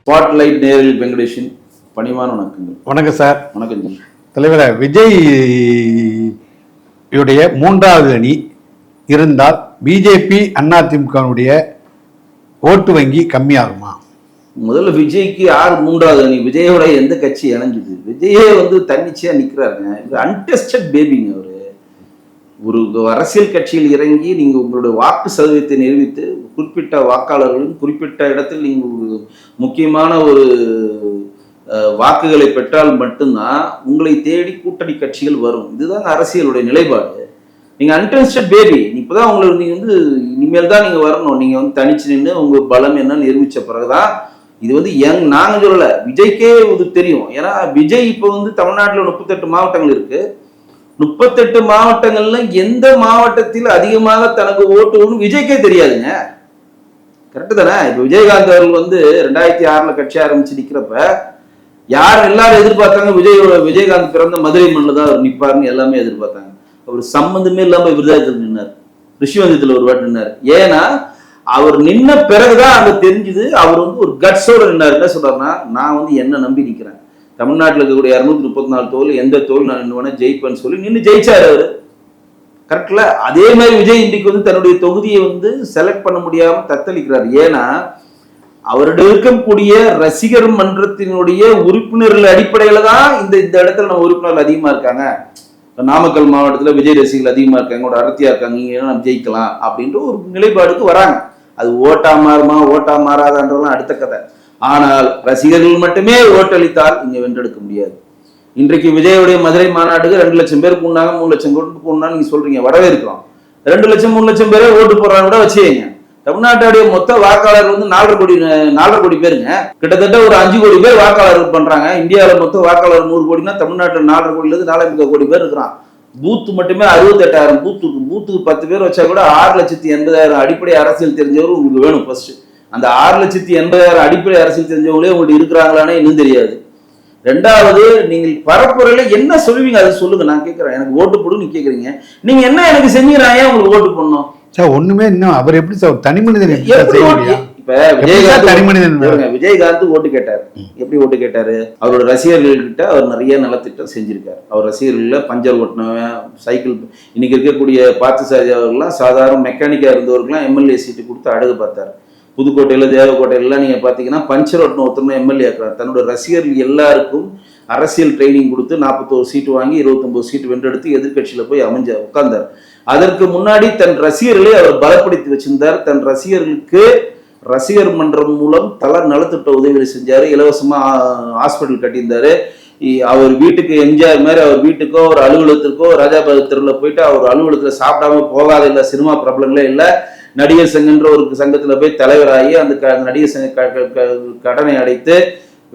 Spotlight நேரில் வெங்கடேஷன் பணிவான வணக்கங்கள். வணக்கம் சார். வணக்கம் ஜி. தலைவர, விஜய் மூன்றாவது அணி இருந்தால் பிஜேபி அதிமுகவுடைய ஓட்டு வங்கி கம்மியாகுமா? முதல்ல விஜய்க்கு யார் மூன்றாவது அணி? விஜயோட எந்த கட்சி இணைஞ்சுது? விஜயே தன்னிச்சையா நிக்கிறாருங்க. அன்டெஸ்டட் பேபிங்க. ஒரு அரசியல் கட்சியில் இறங்கி நீங்க உங்களுடைய வாக்கு சதவீதத்தை நிரூபித்து குறிப்பிட்ட வாக்காளர்களும் குறிப்பிட்ட இடத்தில் நீங்க ஒரு முக்கியமான ஒரு வாக்குகளை பெற்றால் மட்டும்தான் உங்களை தேடி கூட்டணி கட்சிகள் வரும். இதுதான் அரசியலுடைய நிலைப்பாடு. நீங்க அன்டெஸ்டட் பேபி. இப்பதான் உங்களுக்கு நீங்க இனிமேல் தான் நீங்க வரணும். நீங்க தனிச்சு நின்று உங்க பலம் என்னன்னு நிரூபிச்ச பிறகுதான் இது நாங்க சொல்லல, விஜய்க்கே இது தெரியும். ஏன்னா விஜய் இப்போ தமிழ்நாட்டில் 38 மாவட்டங்கள் இருக்கு. 38 மாவட்டங்கள்ல எந்த மாவட்டத்தில் அதிகமாக தனக்கு ஓட்டு விஜய்க்கே தெரியாதுங்க. கரெக்டு தானே? இப்ப விஜயகாந்த் அவர்கள் 2006 கட்சி ஆரம்பிச்சு நிக்கிறப்ப யார் எல்லாரும் எதிர்பார்த்தாங்க? விஜயகாந்த் பிறந்த மதுரை மண்ணில் தான் அவர் நிற்பாருன்னு எல்லாமே எதிர்பார்த்தாங்க. அவர் சம்பந்தமே இல்லாம விருதாச்சலத்தில் நின்னார், ரிஷிவந்தத்தில் ஒரு வாட்டி நின்னார். ஏன்னா அவர் நின்ன பிறகுதான் அங்க தெரிஞ்சுது. அவர் ஒரு கட்ஸோட நின்னார். என்ன சொல்றாருன்னா, நான் என்ன நம்பி நிக்கிறேன், தமிழ்நாட்டில் இருக்கக்கூடிய 234 தொகுதியில் எந்த தொகுதி நான் நின்று ஜெயிப்பேன்னு சொல்லி நின்று ஜெயிச்சாரு அவரு. கரெக்ட்ல? அதே மாதிரி விஜய் இன்றைக்கு தன்னுடைய தொகுதியை செலக்ட் பண்ண முடியாம தத்தளிக்கிறார். ஏன்னா அவருடைய இருக்கக்கூடிய ரசிகர் மன்றத்தினுடைய உறுப்பினர்கள் அடிப்படையில தான் இந்த இடத்துல நம்ம உறுப்பினர்கள் அதிகமா இருக்காங்க. நாமக்கல் மாவட்டத்துல விஜய் ரசிகர்கள் அதிகமா இருக்காங்க, ஒரு அடர்த்தியா இருக்காங்க, இங்க நம்ம ஜெயிக்கலாம் அப்படின்ற ஒரு நிலைப்பாடுக்கு வராங்க. அது ஓட்டா மாறுமா ஓட்டா மாறாதான்றதுலாம் அடுத்த கதை. ஆனால் ரசிகர்கள் மட்டுமே ஓட்டளித்தால் இங்க வென்றெடுக்க முடியாது. இன்றைக்கு விஜயோடைய மதுரை மாநாட்டுக்கு 2 லட்சம் பேர் கூண்டாங்க, 3 லட்சம் ஓட்டு போடணும்னு நீங்க சொல்றீங்க. வரவேற்கிறோம். 2 லட்சம் 3 லட்சம் பேரே ஓட்டு போடுறாங்க கூட வச்சுக்கீங்க. தமிழ்நாட்டுடைய மொத்த வாக்காளர் 4.5 கோடி பேருங்க. கிட்டத்தட்ட ஒரு 5 கோடி பேர் வாக்காளர் பண்றாங்க. இந்தியாவில் மொத்த வாக்காளர் 100 கோடினா தமிழ்நாட்டில் 4.5 கோடியிலிருந்து 4.5 கோடி பேர் இருக்கிறான். பூத்து மட்டுமே 68,000 பூத்துக்கு 10 பேர் வச்சா கூட 6,80,000 அடிப்படை அரசியல் தெரிஞ்சவர் உங்களுக்கு வேணும். ஃபர்ஸ்ட் அந்த 6,80,000 அடிப்படை அரசியல் தெரிஞ்சவங்களே உங்களுக்கு இருக்கிறாங்களானே இன்னும் தெரியாது. ரெண்டாவது, நீங்கள் பரப்புரையில என்ன சொல்லுவீங்க அதை சொல்லுங்க. நான் கேட்கிறேன், எனக்கு ஓட்டு போடு நீ கேட்குறீங்க. நீங்க என்ன எனக்கு செஞ்சீங்க, உங்களுக்கு ஓட்டு பண்ணணும் சார்? ஒண்ணுமே இன்னும் அவர் எப்படி சார் தனி மனிதன்? இப்ப விஜயகாந்த் ஓட்டு கேட்டாரு. எப்படி ஓட்டு கேட்டாரு? அவரோட ரசிகர்கள் கிட்ட அவர் நிறைய நலத்திட்டம் செஞ்சிருக்காரு. அவர் ரசிகர்கள பஞ்சர் ஓட்டினவன், சைக்கிள், இன்னைக்கு இருக்கக்கூடிய பார்த்தசாரதி அவர்கள்லாம் சாதாரண மெக்கானிக்கா இருந்தவர்கள்லாம் எம்எல்ஏ சீட்டு கொடுத்து அழகு பார்த்தாரு. புதுக்கோட்டையில தேவக்கோட்டையில நீங்க பாத்தீங்கன்னா பஞ்சர் ஓட்டின ஒருத்தர் எம்எல்ஏ ஆக்குறாரு. தன்னோட ரசிகர்கள் எல்லாருக்கும் அரசியல் ட்ரைனிங் கொடுத்து 41 சீட்டு வாங்கி 29 சீட்டு வென்றெடுத்து எதிர்கட்சியில போய் உட்கார்ந்தார். அதற்கு முன்னாடி தன் ரசிகர்களை அவர் பலப்படுத்தி வச்சிருந்தார். தன் ரசிகர்களுக்கு ரசிகர் மன்றம் மூலம் பல நலத்திட்ட உதவிகளை செஞ்சாரு. இலவசமா ஹாஸ்பிட்டல் கட்டியிருந்தாரு. அவர் வீட்டுக்கு எம்ஜிஆர் மாதிரி அவர் வீட்டுக்கோ ஒரு அலுவலகத்திற்கோ ராஜாபாத் தெருவில் போயிட்டு அவர் அலுவலகத்தில் சாப்பிடாம போகாத இல்லை, சினிமா பிரபலங்களே இல்லை, நடிகர் சங்கன்ற ஒரு சங்கத்துல போய் தலைவராகி அந்த நடிகர் சங்க கடனை அடைத்து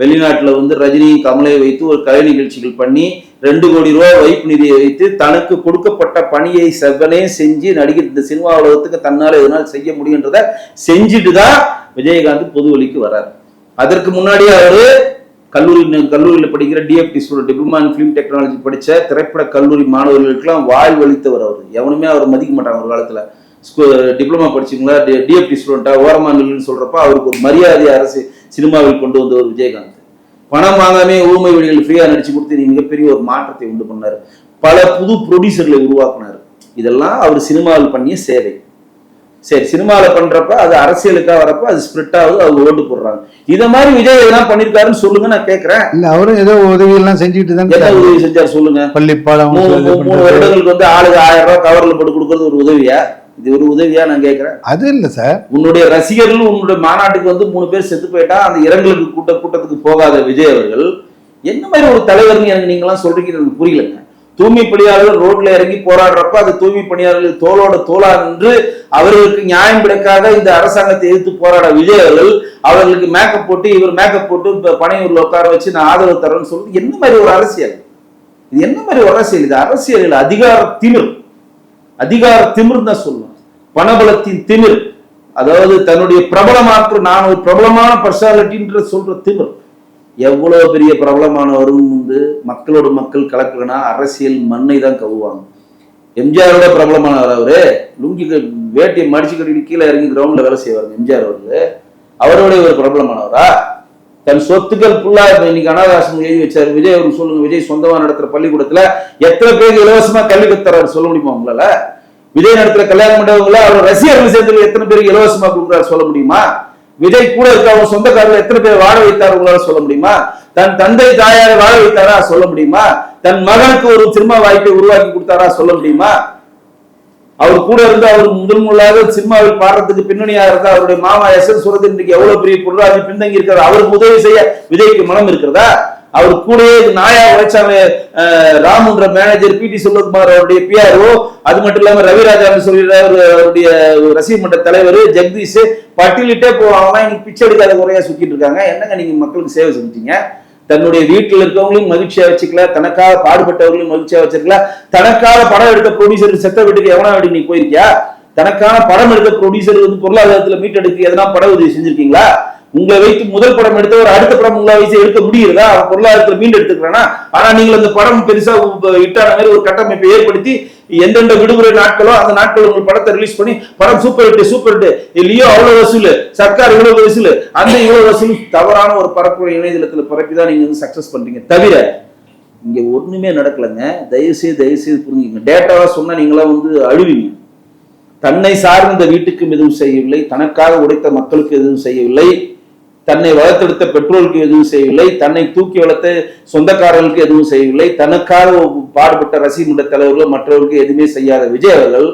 வெளிநாட்டுல ரஜினி கமலை வைத்து ஒரு கலை நிகழ்ச்சிகள் பண்ணி 2 கோடி ரூபாய் வைப்பு நிதியை வைத்து தனக்கு கொடுக்கப்பட்ட பணியை செவ்வனே செஞ்சு நடிகர் இந்த சினிமா உலகத்துக்கு தன்னால எதனால் செய்ய முடியுன்றத செஞ்சுட்டு தான் விஜயகாந்த் பொது வழிக்கு வராரு. அதற்கு முன்னாடியே அவரு கல்லூரியில படிக்கிற TFT student, diploma in film technology படிச்ச திரைப்பட கல்லூரி மாணவர்களுக்கெல்லாம் வாழ் வலித்தவர். அவர் எவனுமே அவர் மதிக்க மாட்டாங்க. ஒரு காலத்துல டிப்ளமா படிச்சிங்களா, டிஎஃப்டி ஸ்டூடெண்டா, ஓரமா நில்லுன்னு சொல்றப்ப அவருக்கு ஒரு மரியாதை அரசு சினிமாவில் கொண்டு வந்தவர் விஜயகாந்த். பணம் வாங்காமே ஊமை வழிகள் ஃப்ரீயா நடிச்சு கொடுத்து மிகப்பெரிய ஒரு மாற்றத்தை உண்டு பண்ணாரு. பல புது ப்ரொடியூசர்களை உருவாக்குனாரு. இதெல்லாம் அவர் சினிமாவில் பண்ணிய சேவை. சரி, சினிமாவில் பண்றப்ப அது அரசியலுக்காக வரப்ப அது ஸ்பிரிட் ஆகுது, அவங்க ஓட்டு போடுறாங்க. இத மாதிரி விஜய் எதெல்லாம் பண்ணிருக்காருன்னு சொல்லுங்க, நான் கேட்கிறேன். இல்ல அவரும் ஏதோ உதவி எல்லாம் செஞ்சுட்டு தான். என்ன உதவி செஞ்சார் சொல்லுங்க? பள்ளிப்பாடம் 3 வருடங்களுக்கு ஆளுக்கு 1000 ரூபாய் கவர்ல போட்டு கொடுக்கறது ஒரு உதவியா? இது ஒரு உதவியா நான் கேட்கிறேன். அது இல்ல சார், உன்னுடைய ரசிகர்கள் உன்னுடைய மாநாட்டுக்கு 3 பேர் செத்து போயிட்டா அந்த இரங்கலுக்கு கூட்டத்துக்கு போகாத விஜய் அவர்கள் என்ன மாதிரி ஒரு தலைவர்னு எனக்கு நீங்களாம் சொல்றீங்க, எனக்கு புரியலங்க. தூய்மை பணியாளர்கள் ரோட்ல இறங்கி போராடுறப்ப அது தூய்மை பணியாளர்கள் தோளோட தோளா நின்று அவர்களுக்கு நியாயம் கிடைக்காத இந்த அரசாங்கத்தை எதிர்த்து போராட விஜய் அவர்கள் அவர்களுக்கு மேக்கப் போட்டு இவர் மேக்கப் போட்டு பனையூர்ல உட்கார வச்சு நான் ஆதரவு தரேன்னு சொல்றது என்ன மாதிரி ஒரு அரசியல்? இது என்ன மாதிரி ஒரு அரசியல்? இது அரசியல் அதிகார திமிர் தான் சொல்லுவேன். பணபலத்தின் திமிர். அதாவது தன்னுடைய பிரபலமாற்று நான் ஒரு பிரபலமான பர்சனாலிட்டின்ற சொல்ற திமிர். எவ்வளவு பெரிய பிரபலமானவரும் மக்களோட மக்கள் கலக்கலனா அரசியல் மண்ணை தான் கவுவாங்க. எம்ஜிஆரோட பிரபலமானவர் அவரு. லுங்கி வேட்டியை மடிச்சு கட்டிட்டு கீழே இறங்கி கிரவுண்ட்ல வேலை செய்வார் எம்ஜிஆர் அவர்கள். அவரோட ஒரு பிரபலமானவரா? தன் சொத்துக்கள் ஃபுல்லா இன்னைக்கு அனாதாசிரமம் எழுதி வச்சாரு. விஜய் அவருக்கு சொல்லுங்க, விஜய் சொந்தமா நடத்துற பள்ளிக்கூடத்துல எத்தனை பேருக்கு இலவசமா கல்வி கத்துறாரு சொல்ல முடியுமா உங்களால? விஜய் நடத்துற கல்யாண மண்டபங்கள அவர் ரசிகர்கள் சேர்ந்து எத்தனை பேருக்கு இலவசமா கொடுக்குறாரு சொல்ல முடியுமா? விஜய் கூட இருக்க அவங்க சொந்தக்காரர்கள் எத்தனை பேர் வாழ வைத்தார் உங்களால சொல்ல முடியுமா? தன் தந்தை தாயாரை வாழ வைத்தாரா சொல்ல முடியுமா? தன் மகனுக்கு ஒரு சினிமா வாய்ப்பை உருவாக்கி கொடுத்தாரா சொல்ல முடியுமா? அவர் கூட இருந்து அவர் முதன்முதலாக சினிமாவில் பாடுறதுக்கு பின்னணியா இருந்தா அவருடைய மாமா எஸ் சுரத் இன்னைக்கு எவ்வளவு பெரிய பொருளாதார பின்தங்கி இருக்கிறார். அவருக்கு உதவி செய்ய விஜய்க்கு மனம் இருக்கிறதா? அவர் கூடயே நாயா உழைச்சாங்க ராமுன்ற மேனேஜர் பிடி செல்வகுமார் அவருடைய பிஆர்ஓ, அது மட்டும் இல்லாம ரவிராஜா சொல்லிடுறாரு அவருடைய ரசிகர் மன்ற தலைவர் ஜெகதீஷ், பட்டியலிட்டே போவாங்க. இன்னைக்கு பிச்சை எடுக்காத குறையா சுத்திட்டு இருக்காங்க. என்னங்க நீங்க மக்களுக்கு சேவை செஞ்சுட்டீங்க? தன்னுடைய வீட்டில் இருக்கவங்களையும் மகிழ்ச்சியா வச்சுக்கல, தனக்காக பாடுபட்டவர்களையும் மகிழ்ச்சியா வச்சிருக்கல. தனக்காக படம் எடுத்த ப்ரொடியூசர் செத்த வீட்டுக்கு எவனா வீட்டுக்கு நீ போயிருக்கியா? தனக்கான படம் எடுத்த ப்ரொடியூசர் வந்து பொருளாதாரத்துல மீட்டெடுக்க எதனா பட உதவி செஞ்சிருக்கீங்களா? உங்களை வைத்து முதல் படம் எடுத்த ஒரு அடுத்த படம் உங்களை வயசு எடுக்க முடியுதா? அவன் பொருளாதாரத்துல மீண்டு எடுத்துக்கிறானா? ஆனா நீங்கள் அந்த படம் பெருசா இட்டான மாதிரி ஒரு கட்டமைப்பை ஏற்படுத்தி எந்தெந்த விடுமுறை நாட்களோ அந்த நாட்கள் உங்க படத்தை ரிலீஸ் பண்ணி படம் சூப்பர் ஹிட் இல்லையோ அவ்வளவு வசூல், சர்க்கார் இவ்வளவு வசூல், அந்த இவ்வளவு வசூல் தவறான ஒரு பரப்புரை இணையதளத்துல பரப்பிதான் நீங்க வந்து சக்சஸ் பண்றீங்க. தவிர இங்க ஒண்ணுமே நடக்கலைங்க. தயவு செய்து புரிஞ்சுங்க. டேட்டாவா சொன்னா நீங்களா வந்து அழுவீங்க. தன்னை சார்ந்த வீட்டுக்கும் எதுவும் செய்யவில்லை, தனக்காக உடைத்த மக்களுக்கு எதுவும் செய்யவில்லை, தன்னை வளர்த்தெடுத்த பெற்றோருக்கு எதுவும் செய்யவில்லை, தன்னை தூக்கி வளர்த்த சொந்தக்காரர்களுக்கு எதுவும் செய்யவில்லை, தனக்காக பாடுபட்ட ரசிகர் மன்ற தலைவர்கள் மற்றவர்களுக்கு எதுவுமே செய்யாத விஜய் அவர்கள்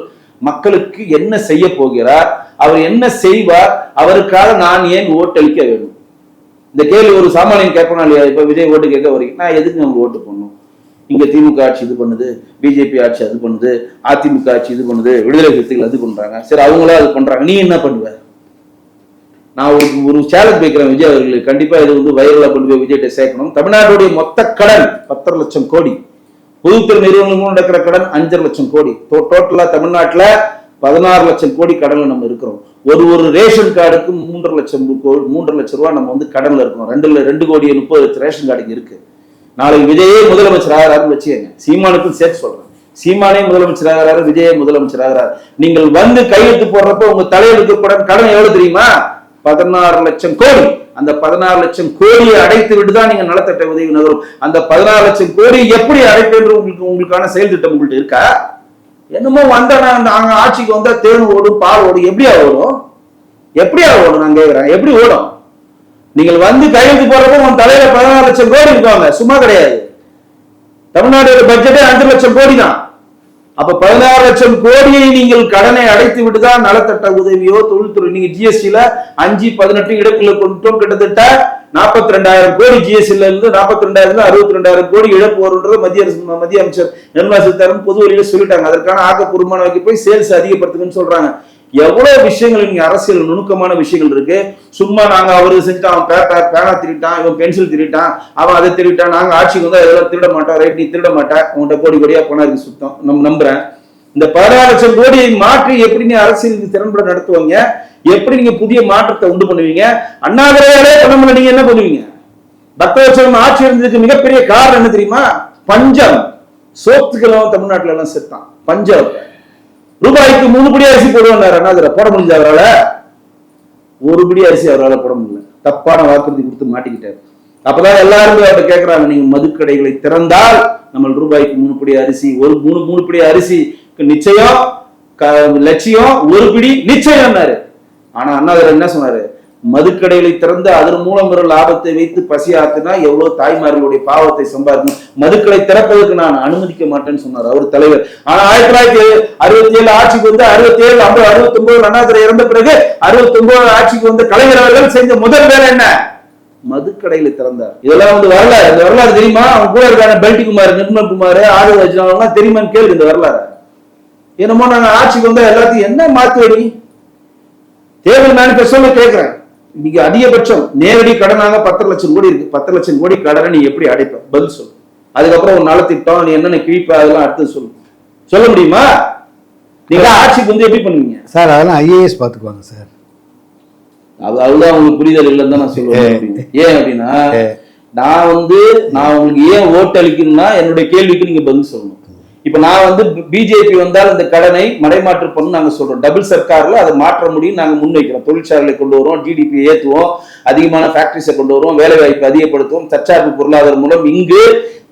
மக்களுக்கு என்ன செய்ய போகிறார்? அவர் என்ன செய்வார்? அவருக்காக நான் ஏன் ஓட்டளிக்க வேண்டும்? இந்த கேள்வி ஒரு சாமானியன் கேட்பனா இல்லையா? இப்ப விஜய் ஓட்டு கேட்க வரீங்க, நான் எதுக்கு நம்ம ஓட்டு பண்ணணும்? இங்க திமுக ஆட்சி இது பண்ணுது, பிஜேபி ஆட்சி அது பண்ணுது, அதிமுக ஆட்சி இது பண்ணுது, விடுதலை சிறுத்தைகள் அது பண்றாங்க, சரி அவங்களா அது பண்றாங்க, நீ என்ன பண்ணுவ? நான் ஒரு சேலஞ்ச் வைக்கிறேன் விஜய் அவர்களுக்கு. கண்டிப்பா இது வந்து வைரலா கொண்டு போய் விஜய்கிட்ட சேர்க்கணும். தமிழ்நாட்டுடைய மொத்த கடன் 10 லட்சம் கோடி, பொதுத்துறை நிறுவனங்களும் நடக்கிற கடன் 5 லட்சம் கோடி, டோட்டலா தமிழ்நாட்டுல 16 லட்சம் கோடி கடன்ல நம்ம இருக்கிறோம். ஒரு ரேஷன் கார்டுக்கு 3.5 லட்சம் ரூபாய் நம்ம வந்து கடன்ல இருக்கோம். 2 கோடி 30 லட்சம் ரேஷன் கார்டுக்கு இருக்கு. நாளைக்கு விஜயே முதலமைச்சர் ஆகிறாருன்னு வச்சுக்கங்க, சீமானுக்கும் சேர்த்து சொல்றேன், சீமானே முதலமைச்சர் ஆகிறாரு, விஜயே முதலமைச்சர் ஆகிறாரு. நீங்கள் வந்து கையெழுத்து போடுறப்ப உங்க தலையெழுத்து கடன் எவ்வளவு தெரியுமா? 16 லட்சம் கோடி. அந்த 16 லட்சம் கோடியை அடைத்து விட்டுதான் நீங்க நலத்திட்ட உதவி நகரும். அந்த 16 லட்சம் கோடி எப்படி அடைப்பென்று உங்களுக்கான செயல் திட்டம் உங்கள்கிட்ட இருக்கா? என்னமோ வந்தா நாங்க ஆட்சிக்கு வந்தா தேன் ஓடும் பால் ஓடும், எப்படியா ஓடும் நான் கேட்கிறேன், எப்படி ஓடும்? நீங்கள் வந்து கையெழுத்து போறப்ப உங்க தலையில 16 லட்சம் கோடி இருக்காங்க, சும்மா கிடையாது. தமிழ்நாடு பட்ஜெட்டே 5 லட்சம் கோடி தான். அப்ப 16 லட்சம் கோடியை நீங்கள் கடனை அடைத்து விட்டுதான் நலத்திட்ட உதவியோ தொழில்துறை. நீங்க ஜிஎஸ்டில 5-18 இழப்புல கொண்டோம், கிட்டத்தட்ட 42,000 கோடி ஜிஎஸ்டில இருந்து 42,000 62,000 கோடி இழப்பு வரும்ன்றது மத்திய அமைச்சர் நிர்மலா சீதாராமன் பொது வழியில சொல்லிட்டாங்க. அதற்கான ஆக்கப்பூர்வமான வகைக்கு போய் சேல்ஸ் அதிகப்படுத்துங்கன்னு சொல்றாங்க. எவ்வளவு விஷயங்கள் இங்க அரசியல் நுணுக்கமான விஷயங்கள் இருக்கு. சும்மா நாங்க அவரு செஞ்சுட்டான், அவன் பேனா திருட்டான், இவன் பென்சில் திருட்டான், அவன் அதை திருட்டான், நாங்க ஆட்சிக்கு வந்து அதெல்லாம் திருட மாட்டோம், ரைட் நீ திருட மாட்டேன், உங்கள்கிட்ட கோடியா பணம் இருக்கு சுத்தம் நம்ம நம்புறேன். இந்த 16 லட்சம் கோடியை மாற்றி எப்படி நீ அரசியல் திறன்பட நடத்துவாங்க? எப்படி நீங்க புதிய மாற்றத்தை உண்டு பண்ணுவீங்க? அண்ணாதிரையாலே பண்ண நீங்க என்ன பண்ணுவீங்க? 10 வருஷம் ஆட்சி இருந்ததுக்கு மிகப்பெரிய காரணம் என்ன தெரியுமா? பஞ்சம். சோத்துக்களும் தமிழ்நாட்டுல எல்லாம் செத்தான், பஞ்சம். ரூபாய்க்கு 3 படி அரிசி போடுவார் அண்ணாதிரை, போட முடிஞ்ச அவரால் 1 படி அரிசி அவரால் போட முடியல. தப்பான வாக்குறுதி கொடுத்து மாட்டிக்கிட்டாரு. அப்பதான் எல்லாருமே அவர்கிட்ட கேட்கறாங்க, நீங்க மதுக்கடைகளை திறந்தால் நம்ம ரூபாய்க்கு 3 படி அரிசி, 3 படி அரிசி நிச்சயம், லட்சியம் 1 பிடி நிச்சயம். ஆனா அண்ணாதிரை என்ன சொன்னாரு? மதுக்கடைகளை திறந்து அதன் மூலம் வரும் லாபத்தை வைத்து பசி ஆத்துனா எவ்வளவு தாய்மார்களுடைய பாவத்தை சம்பாதிக்கணும். மதுக்கடை திறப்பதற்கு நான் அனுமதிக்க மாட்டேன்னு சொன்னார் அவர் தலைவர். ஆனா 1967 ஆட்சிக்கு வந்து 67, 50, 69 அண்ணாதிரை இறந்த பிறகு 69 ஆட்சிக்கு வந்து கலைஞர் அவர்கள் செஞ்ச முதல் வேலை என்ன? மதுக்கடையில திறந்தார். இதெல்லாம் வந்து வரலாறு. இந்த வரலாறு தெரியுமா? அவன் கூட இருக்கான பெல்டிகுமார், நிர்மல்குமார், ஆதரவு தெரியுமான்னு கேள்வி. இந்த வரலாறு என்னமோ நாங்க ஆட்சிக்கு வந்தா எல்லாத்தையும் என்ன மாத்துவடி தேர்தல் மேனிபெஸ்டோல கேட்கிறேன். இன்னைக்கு அதிகபட்சம் நேரடி கடனாக 10 லட்சம் கோடி இருக்கு. 10 லட்சம் கோடி கடனை நீ எப்படி அடைப்ப? பதில் சொல்லு. அதுக்கப்புறம் ஒரு நலத்திட்டம் நீ என்னென்ன கிழிப்ப அதெல்லாம் அடுத்து சொல்ல முடியுமா? நீங்க ஆட்சிக்கு வந்து எப்படி பண்ணுவீங்க சார்? அதெல்லாம் ஐஏஎஸ் பாத்துக்குவாங்க சார். அதுதான் உங்களுக்கு புரிதல் இல்லைன்னு தான் நான் சொல்லுவேன். ஏன் அப்படின்னா நான் உங்களுக்கு ஏன் ஓட்டு அளிக்கணும்னா என்னுடைய கேள்விக்கு நீங்க பதில் சொல்லணும். இப்ப நான் வந்து பிஜேபி வந்தால் இந்த கடனை மடைமாற்று பண்ணு நாங்க சொல்றோம். டபுள் சர்க்கார்ல அதை மாற்ற முடியும் நாங்க முன்வைக்கிறோம். தொழிற்சாலைகளை கொண்டு வருவோம், ஜிடிபி ஏற்றுவோம், அதிகமான ஃபேக்டரிஸை கொண்டு வருவோம், வேலை வாய்ப்பு அதிகப்படுத்துவோம், தற்சார்பு பொருளாதாரம் மூலம் இங்கு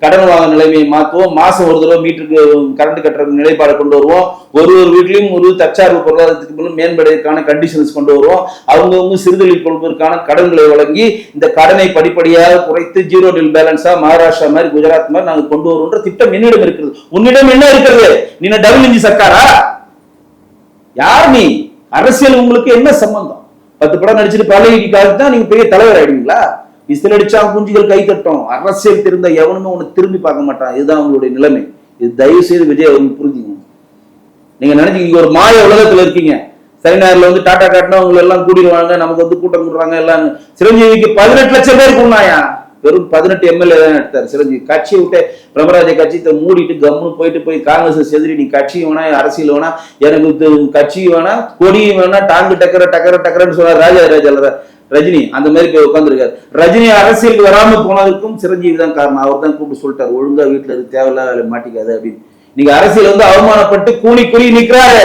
கடன் வாங்க நிலைமையை மாற்றுவோம், மாசம் ஒரு தடவை மீட்டருக்கு கரண்ட் கட்டுற நிலைப்பாடு கொண்டு வருவோம், ஒரு வீட்லையும் ஒரு தற்சார்பு பொருளாதாரத்துக்கு மூலம் மேம்படுவதற்கான கண்டிஷன்ஸ் கொண்டு வருவோம், அவங்கவுங்க சிறுதொழில் கொள்வதற்கான கடன்களை வழங்கி இந்த கடனை படிப்படியாக குறைத்து ஜீரோ டில் பேலன்ஸா மகாராஷ்டிரா மாதிரி குஜராத் மாதிரி நாங்கள் கொண்டு வருவோன்ற திட்டம் என்னிடம் இருக்கிறது. உன்னிடம் என்ன இருக்கிறது? நீ டபுள் இன்ஜின் சர்க்காரா? யார் நீ? அரசியல் உங்களுக்கு என்ன சம்பந்தம்? 10 படம் நடிச்சுட்டு பழகிக்காக தான் நீங்க பெரிய தலைவர் ஆயிடுவீங்களா? விசில் அடிச்சா குஞ்சுகள் கை தட்டும். அரசியல் தெரிந்த எவனுமே உன்னை திரும்பி பார்க்க மாட்டான். இதுதான் உங்களுடைய நிலைமை. இது தயவு செய்து விஜய் புரிஞ்சுக்கணும். நீங்க நினைச்சீங்க ஒரு மாய உலகத்துல இருக்கீங்க. சைனார்ல வந்து டாடா காட்டினா உங்களை எல்லாம் கூட்டிடுவாங்க, நமக்கு வந்து கூட்டம் கூடுறாங்க எல்லாம். சிரஞ்சீவிக்கு 18 லட்சம் பேர் கூடாயா? வெறும் 18 எம்எல்ஏ தான் எடுத்தாரு சிரஞ்சீவி. கட்சியை விட்டு பிரமராஜ கட்சி மூடிட்டு கம்முன்னு போய் காங்கிரஸ் செதுரி நீ கட்சி வேணா அரசியல் வேணா எனக்கு கட்சி வேணா கொடியும் வேணா டாங்கு டக்கரன்னு சொன்னார் ராஜா ரஜினி. அந்த மாதிரி போய் உட்காந்துருக்காரு. ரஜினி அரசியலுக்கு வராம போனதுக்கும் சிரஞ்சீவி தான் காரணம். அவர் தான் கூப்பிட்டு சொல்லிட்டாரு, ஒழுங்கா வீட்டுல இருக்கு, தேவையில்லாத மாட்டிக்காது அப்படின்னு. நீங்க அரசியல் வந்து அவமானப்பட்டு கூலி நிக்கிறாரு.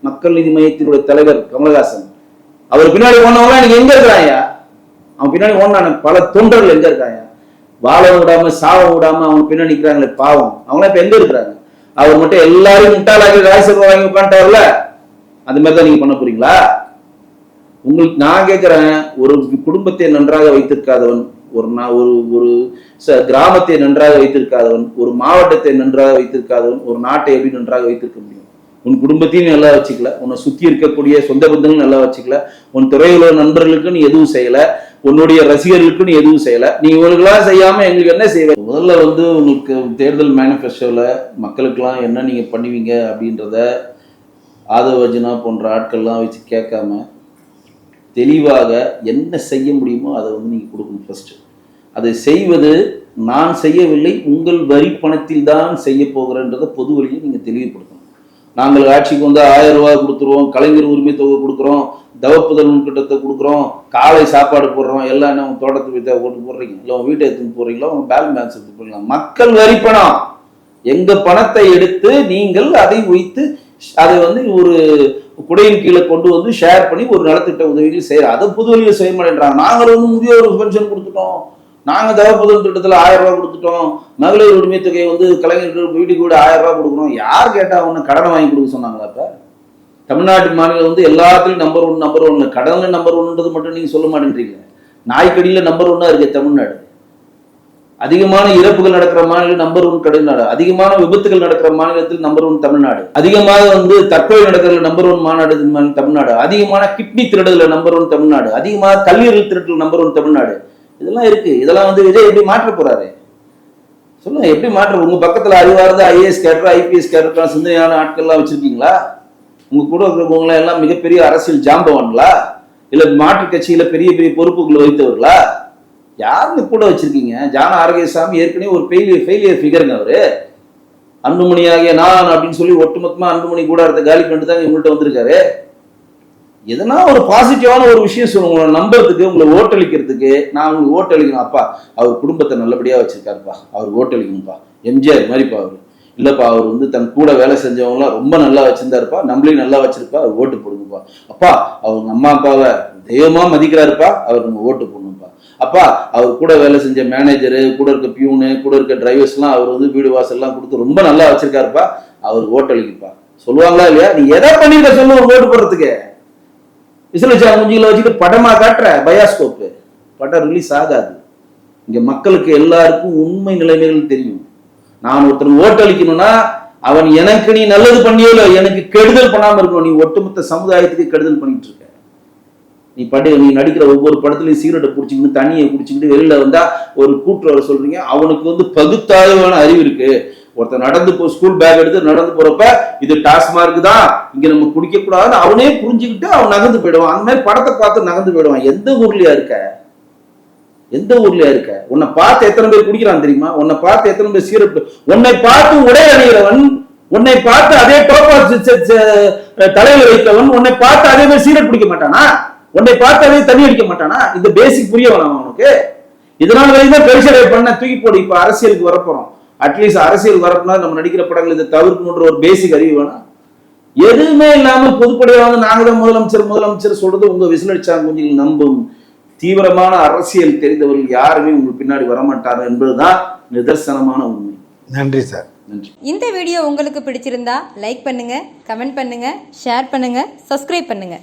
மக்கள் நீதி மையத்தினுடைய தலைவர் கமலஹாசன், அவர் பின்னாடி போனவங்க நீங்க எங்க இருக்கிறாங்க? அவன் பின்னாடி ஓடான பல தொண்டர்கள் எங்க இருக்காங்க? வாழ விடாம சாவ விடாம அவங்க பின்னாடி நிக்கிறாங்களே பாவம், அவங்களாம் இப்ப எங்க இருக்கிறாங்க? அவர் மட்டும் எல்லாரும் முட்டாளாக்கி ராஜ்யசபா வாங்கி உட்காந்துட்டாருல, அந்த மாதிரிதான் நீங்க பண்ண போறீங்களா? உங்களுக்கு நான் கேட்கிறேன், ஒரு குடும்பத்தை நன்றாக வைத்திருக்காதவன், ஒரு கிராமத்தை நன்றாக வைத்திருக்காதவன், ஒரு மாவட்டத்தை நன்றாக வைத்திருக்காதவன் ஒரு நாட்டை எப்படி நன்றாக வைத்திருக்க முடியும்? உன் குடும்பத்தையும் நல்லா வச்சுக்கல, உன்னை சுத்தி இருக்கக்கூடிய சொந்த பந்தங்களும் நல்லா வச்சுக்கல, உன் துறையுள்ள நண்பர்களுக்கு நீ எதுவும் செய்யல, உன்னுடைய ரசிகர்களுக்கு நீ எதுவும் செய்யல, நீ இவங்களுக்கெல்லாம் செய்யாம எங்களுக்கு என்ன செய்வ? முதல்ல வந்து உங்களுக்கு தேர்தல் மேனிஃபெஸ்டோல மக்களுக்கெல்லாம் என்ன நீங்க பண்ணுவீங்க அப்படின்றத ஆதவர்ஜுனா போன்ற ஆட்கள்லாம் வச்சு கேட்காம தெளிவாக என்ன செய்ய முடியுமோ அதை வந்து நீங்க கொடுக்கணும். ஃபர்ஸ்ட் அதை செய்வது நான் செய்யவில்லை, உங்கள் வரி பணத்தில் தான் செய்ய போகிறேன்றதை பொது வழியை நீங்க தெளிவுபடுத்தணும். நாங்கள் ஆட்சிக்கு வந்து 1000 ரூபாய் கொடுத்துருவோம், கலைஞர் உரிமை தொகை கொடுக்குறோம், தவப்புதல் திட்டத்தை கொடுக்குறோம், காலை சாப்பாடு போடுறோம், எல்லாம் என்ன உங்க தோட்டத்துக்கு ஓட்டு போடுறீங்க, இல்லை உங்க வீட்டை எடுத்துன்னு போடுறீங்களா, உங்க பேலன்ஸ் எடுத்து போடுறீங்களா? மக்கள் வரி பணம், எங்க பணத்தை எடுத்து நீங்கள் அதை வைத்து அதை வந்து ஒரு குடையின் கீழே கொண்டு வந்து ஷேர் பண்ணி ஒரு நலத்திட்ட உதவிகள் செய்யற, அதை புது வழியில் செய்ய மாட்டேன்றாங்க. நாங்கள் வந்து முதியோர் பென்ஷன் கொடுத்துட்டோம், நாங்க தவப்புதல் திட்டத்துல 1000 ரூபாய் கொடுத்துட்டோம், மகளிர் உரிமை தொகை வந்து கலைஞர்கள் வீட்டுக்கு கூட 1000 ரூபாய் கொடுக்கணும். யார் கேட்டா அவனு கடனை வாங்கி கொடுக்க சொன்னாங்களா? இப்ப தமிழ்நாட்டு மாநிலம் வந்து எல்லாத்துலயும் நம்பர் ஒன் கடன்ல நம்பர் 1ன்றது மட்டும் நீங்க சொல்ல மாட்டேன்றீங்க. நாய்க்கடியில நம்பர் 1 இருக்கு தமிழ்நாடு. அதிகமான இறப்புகள் நடக்கிற மாநிலம் நம்பர் 1 தமிழ்நாடு. அதிகமான விபத்துகள் நடக்கிற மாநிலத்தில் நம்பர் 1 தமிழ்நாடு. அதிகமாக வந்து தற்கொலை நடக்கிற நம்பர் 1 மாநாடு தமிழ்நாடு. அதிகமான கிட்னி திருடுதல நம்பர் 1 தமிழ்நாடு. அதிகமாக கல்லீரல் திருட்டுல நம்பர் 1 தமிழ்நாடு. இதெல்லாம் இருக்கு. இதெல்லாம் வந்து விஜய் எப்படி மாற்ற போறாரு சொல்லுங்க? எப்படி மாற்ற? உங்க பக்கத்துல அறிவார்ந்த IAS கேடர், IPS கேடர், சிந்தனையான ஆட்கள்லாம் வச்சிருக்கீங்களா? உங்க கூட இருக்கிறவங்க எல்லாம் மிகப்பெரிய அரசியல் ஜாம்பவான்களா, இல்ல மாற்று கட்சியில பெரிய பெரிய பொறுப்புகளை வைத்தவர்களா? யாருன்னு கூட வச்சிருக்கீங்க? ஜான ஆரோக்கியசாமி ஏற்கனவே ஒரு ஃபெயிலியர் ஃபிகருங்க. அவரு அன்புமணியாகிய நான் அப்படின்னு சொல்லி ஒட்டுமொத்தமா அன்புமணி கூட காலி பண்ணிட்டு தான் இவங்கள்ட்ட வந்திருக்காரு. எதனா ஒரு பாசிட்டிவான ஒரு விஷயம் சொல்லுங்க, உங்களை நம்புறதுக்கு, உங்களை ஓட்டளிக்கிறதுக்கு. நான் உங்களுக்கு ஓட்டளிக்கணும், அப்பா அவர் குடும்பத்தை நல்லபடியா வச்சிருக்காருப்பா, அவர் ஓட்டளிக்கணும்ப்பா, எம்ஜிஆர் மாதிரிப்பா அவரு, இல்லப்பா அவர் வந்து தன் கூட வேலை செஞ்சவங்களாம் ரொம்ப நல்லா வச்சிருந்தாருப்பா, நம்மளையும் நல்லா வச்சிருப்பா, அவர் ஓட்டு போடுங்கப்பா. அப்பா அவங்க அம்மா அப்பாவை தெய்வமா மதிக்கிறாருப்பா, அவர் நம்ம ஓட்டு போடணும்ப்பா. அப்பா அவர் கூட வேலை செஞ்ச மேனேஜரு, கூட இருக்க பியூனு, கூட இருக்க டிரைவர்ஸ் எல்லாம் அவர் வந்து வீடு வாசல் எல்லாம் கொடுத்து ரொம்ப நல்லா வச்சிருக்காருப்பா, அவர் ஓட்டளிக்குப்பா. சொல்லுவாங்களா இல்லையா? நீ எதை பண்ணிருக்க சொல்லு ஓட்டு போடுறதுக்கு? விசிலச்சா முஞ்சிகளை வச்சுட்டு படமா காட்டுற பயாஸ்கோப்பு படம் ரிலீஸ் ஆகாது. இங்க மக்களுக்கு எல்லாருக்கும் உண்மை நிலைமைகள் தெரியும். நான் ஒருத்தர் ஓட்டளிக்கணும்னா அவன் எனக்கு நீ நல்லது பண்ணியோ இல்லை, எனக்கு கெடுதல் பண்ணாம இருக்கணும். நீ ஒட்டுமொத்த சமுதாயத்துக்கு கெடுதல் பண்ணிட்டு இருக்க. நீ நடிக்கிற ஒவ்வொரு படத்துலயும் சீரட்டை குடிச்சுக்கிட்டு தண்ணியை குடிச்சுக்கிட்டு வெளியில வந்தா ஒரு கூட்டு வர சொல்றீங்க. அவனுக்கு வந்து பகுத்தாய்வான அறிவு இருக்கு. ஒருத்தர் நடந்து ஸ்கூல் பேக் எடுத்து நடந்து போறப்ப இது டாஸ்மார்க் தான், இங்க நம்ம குடிக்க கூடாதுன்னு அவனே புரிஞ்சுக்கிட்டு அவன் நகர்ந்து போயிடுவான். அந்த மாதிரி படத்தை பார்த்து நகர்ந்து போயிடுவான். எந்த ஊர்லயா இருக்க? உன்னை பார்த்து எத்தனை பேர் குடிக்கிறான் தெரியுமா? உன்னை பார்த்து எத்தனை பேர் சீரட்டு, உன்னை பார்த்து உடை அணிகிறவன், உன்னை பார்த்து அதே டோப்பா தலையில வைத்தவன் உன்னை பார்த்து அதே மாதிரி சீரட் குடிக்க மாட்டானா? உன்னை பார்த்து அதே தண்ணி அடிக்க மாட்டானா? இந்த பேசிக் புரிய வேணாம் அவனுக்கு. இதனால வரைக்கும் பெருசடை பண்ண தூக்கி போடு. இப்ப அரசியலுக்கு வரப்போறோம். அட்லீஸ்ட் அரசியல் வரப்புனா நம்ம நடிக்கிற படங்கள் இதை தவிர்க்கணுன்ற ஒரு பேசிக் அறிவு வேணா. எதுவுமே இல்லாம பொதுப்படையாக வந்து நாங்க தான் முதலமைச்சர் சொல்றது உங்க விசிலடிச்சாங்க கொஞ்சம் நம்பும் தீவிரமான அரசியல் தெரிந்தவர்கள் யாருமே உங்களுக்கு பின்னாடி வரமாட்டாங்க என்பதுதான் நிதர்சனமான உண்மை. நன்றி சார். நன்றி. இந்த வீடியோ உங்களுக்கு பிடிச்சிருந்தா லைக் பண்ணுங்க, கமெண்ட் பண்ணுங்க, ஷேர் பண்ணுங்க, சப்ஸ்கிரைப் பண்ணுங்க.